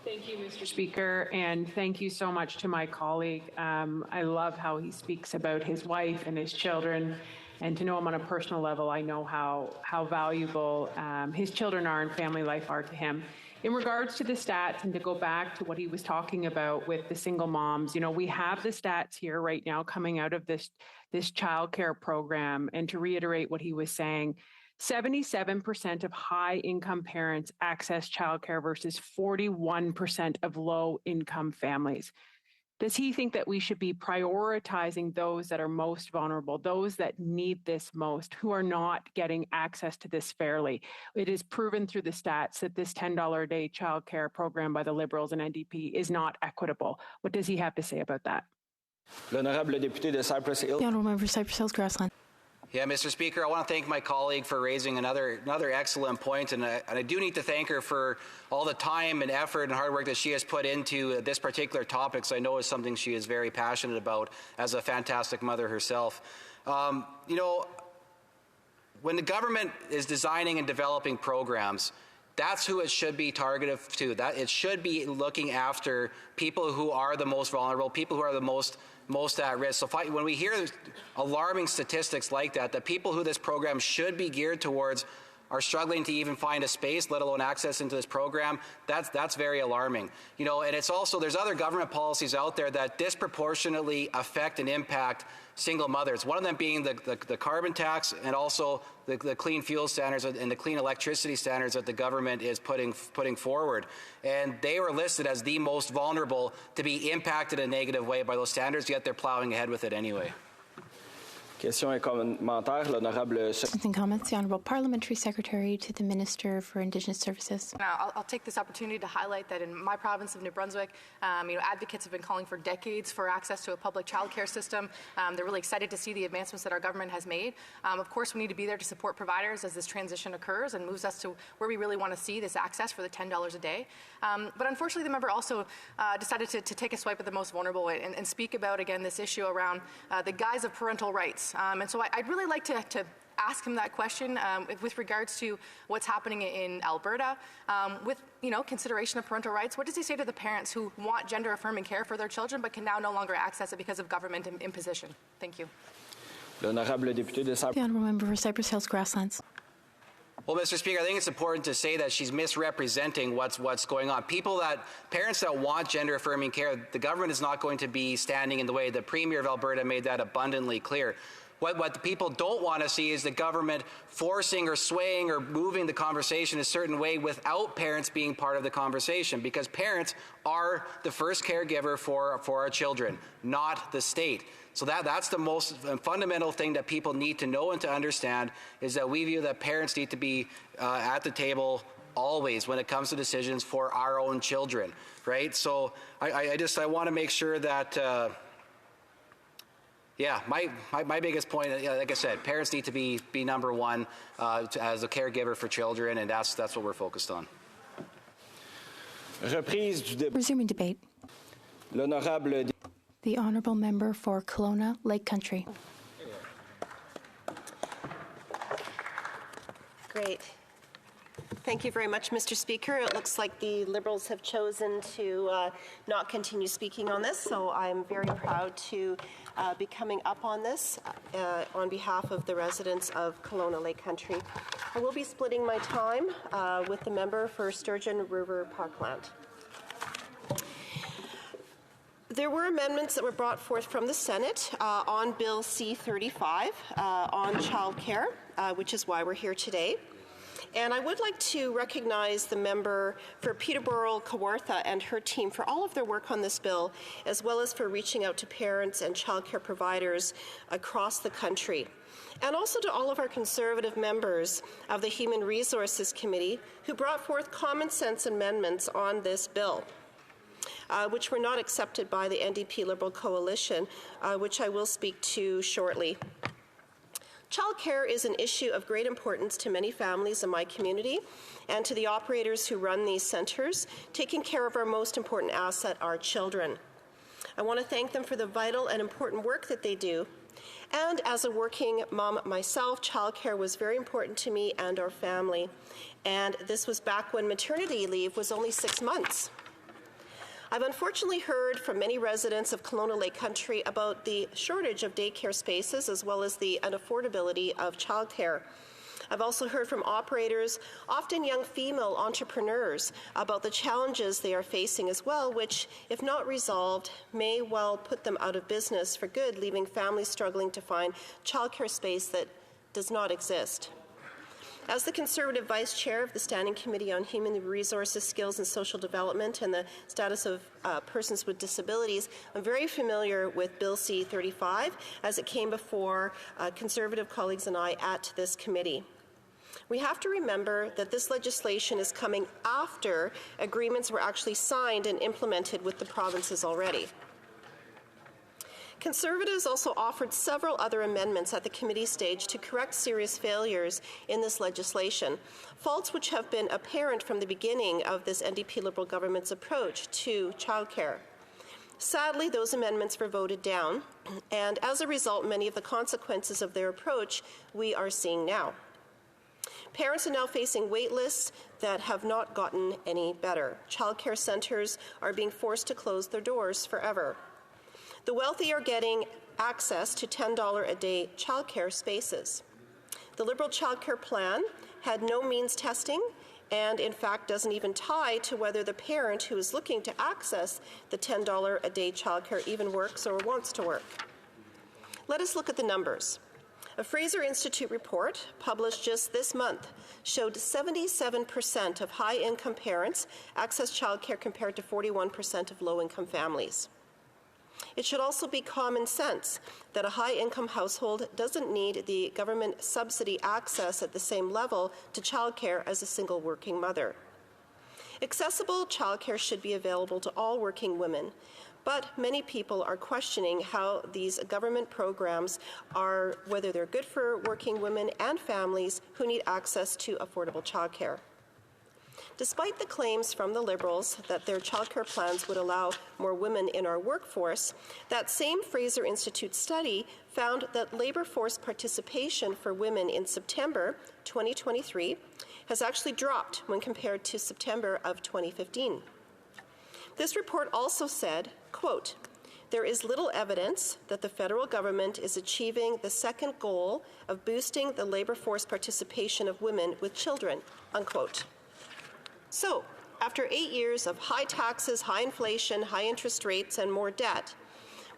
Thank you, Mr. Speaker, and thank you so much to my colleague. I love how he speaks about his wife and his children, and to know him on a personal level, I know how valuable his children are and family life are to him. In regards to the stats, and to go back to what he was talking about with the single moms, you know, we have the stats here right now coming out of this childcare program, and to reiterate what he was saying, 77% of high-income parents access childcare versus 41% of low-income families. Does he think that we should be prioritizing those that are most vulnerable, those that need this most, who are not getting access to this fairly? It is proven through the stats that this $10 a day childcare program by the Liberals and NDP is not equitable. What does he have to say about that? The Honourable Member for Cypress Hills Grassland. Yeah, Mr. Speaker, I want to thank my colleague for raising another excellent point, and I do need to thank her for all the time and effort and hard work that she has put into this particular topic, so I know it's something she is very passionate about as a fantastic mother herself. You know, when the government is designing and developing programs, that's who it should be targeted to. That it should be looking after people who are the most vulnerable, people who are the most at risk. So when we hear alarming statistics like that, the people who this program should be geared towards are struggling to even find a space, let alone access into this program, that's very alarming. You know, and it's also, there's other government policies out there that disproportionately affect and impact single mothers. One of them being the carbon tax, and also the clean fuel standards and the clean electricity standards that the government is putting forward. And they were listed as the most vulnerable to be impacted in a negative way by those standards, yet they're plowing ahead with it anyway. Questions et commentaires, l'honorable. Questions and comments, the Honourable Parliamentary Secretary to the Minister for Indigenous Services. I'll take this opportunity to highlight that in my province of New Brunswick, advocates have been calling for decades for access to a public childcare system. They're really excited to see the advancements that our government has made. Of course, we need to be there to support providers as this transition occurs and moves us to where we really want to see this access for the $10 a day. But unfortunately, the member also decided to take a swipe at the most vulnerable and speak about, again, this issue around the guise of parental rights. And so I'd really like to ask him that question with regards to what's happening in Alberta with consideration of parental rights. What does he say to the parents who want gender-affirming care for their children but can now no longer access it because of government imposition? Thank you. The Honourable Member for Cypress Hills Grasslands. Well, Mr. Speaker, I think it's important to say that she's misrepresenting what's going on. Parents that want gender-affirming care, the government is not going to be standing in the way. The Premier of Alberta made that abundantly clear. What the people don't want to see is the government forcing or swaying or moving the conversation a certain way without parents being part of the conversation, because parents are the first caregiver for our children, not the state. So that's the most fundamental thing that people need to know and to understand, is that we view that parents need to be at the table always when it comes to decisions for our own children, right? So I want to make sure that my biggest point, like I said, parents need to be number one as a caregiver for children, and that's what we're focused on. Resuming debate. The Honourable Member for Kelowna Lake Country. Great. Thank you very much, Mr. Speaker. It looks like the Liberals have chosen to not continue speaking on this, so I'm very proud to be coming up on this on behalf of the residents of Kelowna Lake Country. I will be splitting my time with the member for Sturgeon River Parkland. There were amendments that were brought forth from the Senate on Bill C-35 on childcare, which is why we're here today. And I would like to recognize the member for Peterborough Kawartha and her team for all of their work on this bill, as well as for reaching out to parents and childcare providers across the country. And also to all of our Conservative members of the Human Resources Committee who brought forth common sense amendments on this bill, which were not accepted by the NDP Liberal Coalition, which I will speak to shortly. Childcare is an issue of great importance to many families in my community and to the operators who run these centres, taking care of our most important asset, our children. I want to thank them for the vital and important work that they do. And as a working mom myself, childcare was very important to me and our family. And this was back when maternity leave was only 6 months. I've unfortunately heard from many residents of Kelowna Lake Country about the shortage of daycare spaces as well as the unaffordability of childcare. I've also heard from operators, often young female entrepreneurs, about the challenges they are facing as well, which, if not resolved, may well put them out of business for good, leaving families struggling to find childcare space that does not exist. As the Conservative Vice Chair of the Standing Committee on Human Resources, Skills and Social Development and the Status of Persons with Disabilities, I'm very familiar with Bill C-35 as it came before Conservative colleagues and I at this committee. We have to remember that this legislation is coming after agreements were actually signed and implemented with the provinces already. Conservatives also offered several other amendments at the committee stage to correct serious failures in this legislation, faults which have been apparent from the beginning of this NDP Liberal government's approach to childcare. Sadly, those amendments were voted down, and as a result, many of the consequences of their approach we are seeing now. Parents are now facing wait lists that have not gotten any better. Childcare centres are being forced to close their doors forever. The wealthy are getting access to $10 a day childcare spaces. The Liberal childcare plan had no means testing and in fact doesn't even tie to whether the parent who is looking to access the $10 a day childcare even works or wants to work. Let us look at the numbers. A Fraser Institute report published just this month showed 77% of high-income parents access childcare compared to 41% of low-income families. It should also be common sense that a high-income household doesn't need the government subsidy access at the same level to childcare as a single working mother. Accessible childcare should be available to all working women, but many people are questioning how these government programs are, whether they're good for working women and families who need access to affordable childcare. Despite the claims from the Liberals that their childcare plans would allow more women in our workforce, that same Fraser Institute study found that labor force participation for women in September 2023 has actually dropped when compared to September of 2015. This report also said, quote, "There is little evidence that the federal government is achieving the second goal of boosting the labor force participation of women with children," unquote. So, after 8 years of high taxes, high inflation, high interest rates, and more debt,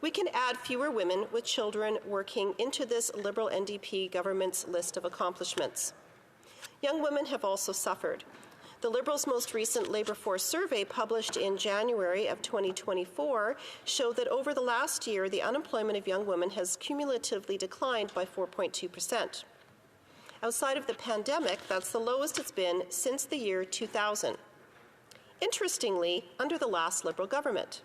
we can add fewer women with children working into this Liberal NDP government's list of accomplishments. Young women have also suffered. The Liberals' most recent labour force survey, published in January of 2024, showed that over the last year, the unemployment of young women has cumulatively declined by 4.2%. Outside of the pandemic, that's the lowest it's been since the year 2000. Interestingly, under the last Liberal government.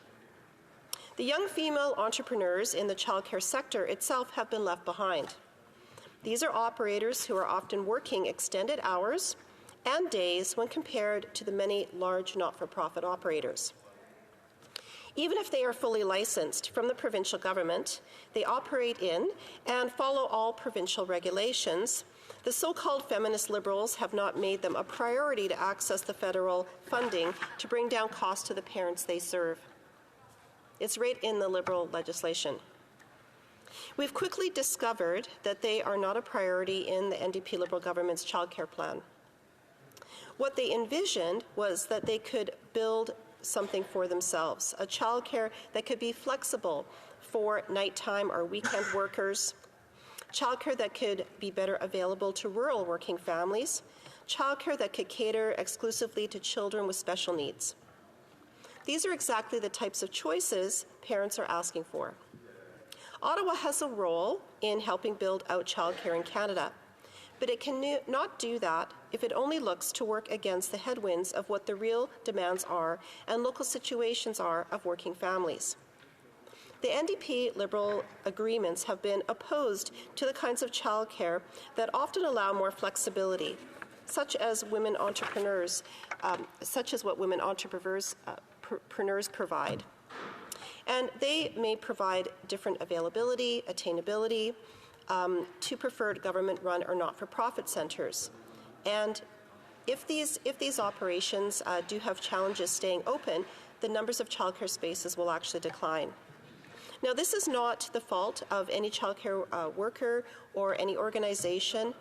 The young female entrepreneurs in the childcare sector itself have been left behind. These are operators who are often working extended hours and days when compared to the many large not-for-profit operators. Even if they are fully licensed from the provincial government, they operate in and follow all provincial regulations. The so-called feminist Liberals have not made them a priority to access the federal funding to bring down costs to the parents they serve. It's right in the Liberal legislation. We've quickly discovered that they are not a priority in the NDP Liberal government's childcare plan. What they envisioned was that they could build something for themselves, a childcare that could be flexible for nighttime or weekend workers, childcare that could be better available to rural working families, childcare that could cater exclusively to children with special needs. These are exactly the types of choices parents are asking for. Ottawa has a role in helping build out childcare in Canada, but it can not do that if it only looks to work against the headwinds of what the real demands are and local situations are of working families. The NDP Liberal agreements have been opposed to the kinds of childcare that often allow more flexibility, such as what women entrepreneurs provide. And they may provide different availability, attainability to preferred government-run or not-for-profit centres. And if these operations do have challenges staying open, the numbers of childcare spaces will actually decline. Now, this is not the fault of any childcare worker or any organization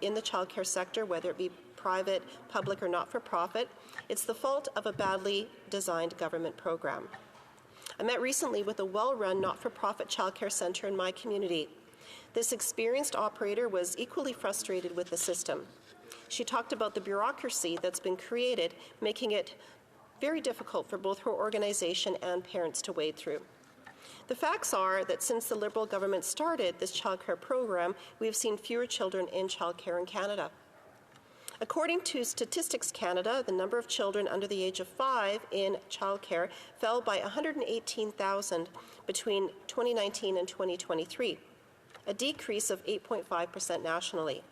in the childcare sector, whether it be private, public, or not-for-profit. It's the fault of a badly designed government program. I met recently with a well-run not-for-profit childcare center in my community. This experienced operator was equally frustrated with the system. She talked about the bureaucracy that's been created, making it very difficult for both her organization and parents to wade through. The facts are that since the Liberal government started this childcare program, we have seen fewer children in childcare in Canada. According to Statistics Canada, the number of children under the age of 5 in childcare fell by 118,000 between 2019 and 2023, a decrease of 8.5% nationally.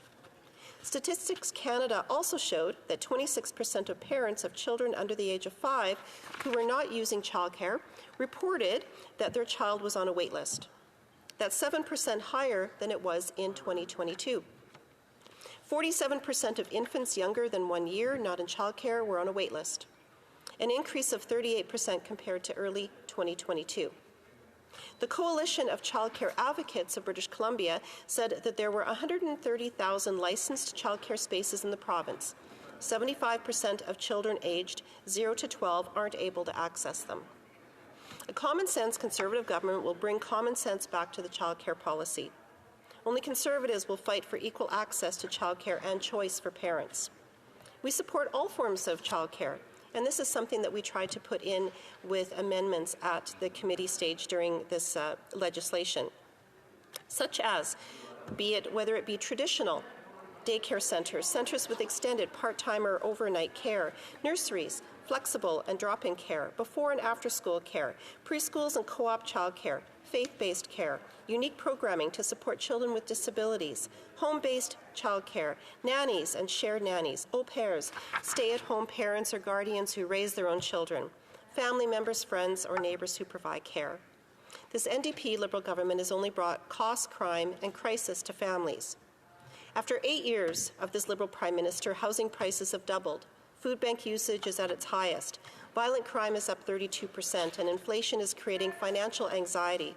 Statistics Canada also showed that 26% of parents of children under the age of 5 who were not using childcare reported that their child was on a wait list. That's 7% higher than it was in 2022. 47% of infants younger than 1 year not in childcare were on a wait list, an increase of 38% compared to early 2022. The Coalition of Childcare Advocates of British Columbia said that there were 130,000 licensed childcare spaces in the province. 75% of children aged 0 to 12 aren't able to access them. A common-sense Conservative government will bring common sense back to the childcare policy. Only Conservatives will fight for equal access to childcare and choice for parents. We support all forms of childcare, and this is something that we tried to put in with amendments at the committee stage during this legislation, such as whether it be traditional daycare centers, centers with extended part-time or overnight care, nurseries, flexible and drop-in care, before and after-school care, preschools and co-op childcare, faith-based care, unique programming to support children with disabilities, home-based childcare, nannies and shared nannies, au pairs, stay-at-home parents or guardians who raise their own children, family members, friends, or neighbors who provide care. This NDP Liberal government has only brought cost, crime, and crisis to families. After 8 years of this Liberal Prime Minister, housing prices have doubled, food bank usage is at its highest, violent crime is up 32%, and inflation is creating financial anxiety.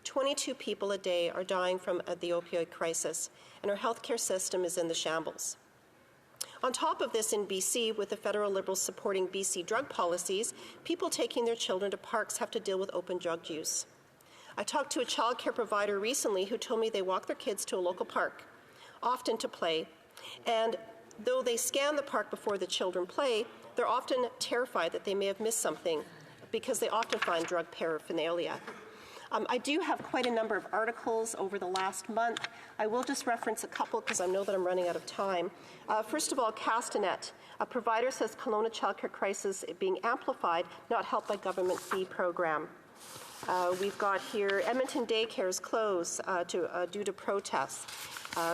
22 people a day are dying from the opioid crisis, and our healthcare system is in the shambles. On top of this, in BC, with the federal Liberals supporting BC drug policies, people taking their children to parks have to deal with open drug use. I talked to a childcare provider recently who told me they walk their kids to a local park, often to play, and though they scan the park before the children play, they're often terrified that they may have missed something because they often find drug paraphernalia. I do have quite a number of articles over the last month. I will just reference a couple because I know that I'm running out of time. First of all, Castanet. A provider says Kelowna childcare crisis being amplified, not helped by government fee program. We've got here Edmonton daycares closed due to protests.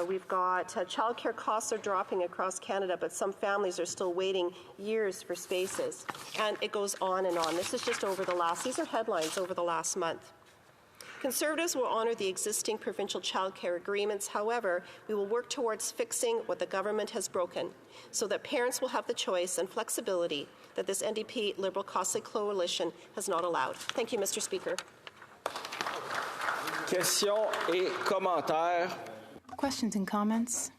We've got childcare costs are dropping across Canada, but some families are still waiting years for spaces. And it goes on and on. This is just these are headlines over the last month. Conservatives will honour the existing provincial childcare agreements. However, we will work towards fixing what the government has broken so that parents will have the choice and flexibility that this NDP Liberal costly coalition has not allowed. Thank you, Mr. Speaker. Questions et commentaires. Questions and comments?